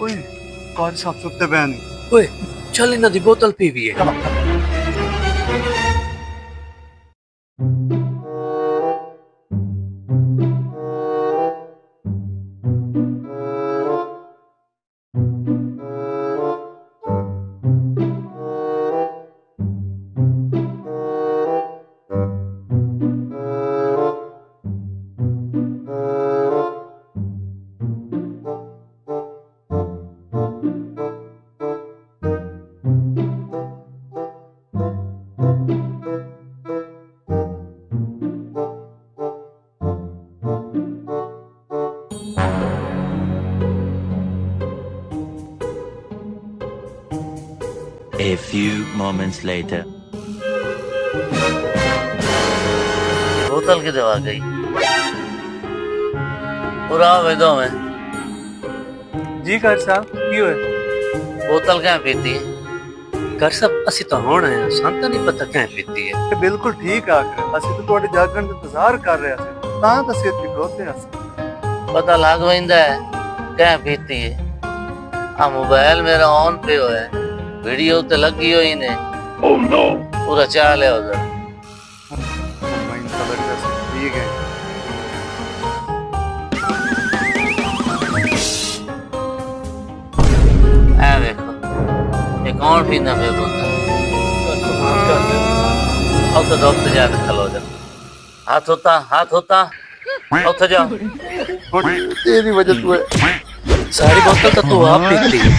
ओए कारी साहब सुत्ते पे नहीं। ओए चल इन्हां दी बोतल PVA. A few moments later. बोतल की दवा गई पूरा वेदों में जी कारी साहब की होए? बोतल क्या पीती है? कर सब असि तो होना है शांता नहीं पता क्या पीती है। ये बिल्कुल ठीक आखिर ਅਸੀਂ तो ਤੁਹਾਡੇ ਜਾਗਣ ਦਾ ਇੰਤਜ਼ਾਰ ਕਰ ਰਿਹਾ ਸੀ ਤਾਂ ਤਾਂ ਸਿਰ ਤੇ ਖੋਤੇ ਅਸੀਂ। पता लग वैंदा है क्या पीती है। आ मोबाइल मेरा ऑन पे हो है वीडियो तो लगी हुई ने पूरा चाल है उधर। मैं तो लगता है ठीक है। ए देखो ये कौन पींदा पे बोतल। अब तो डॉक्टर जाके खलो जा हाथ होता उठ जाओ तेरी वजह से सारी बोतल तो तू आप पीती है।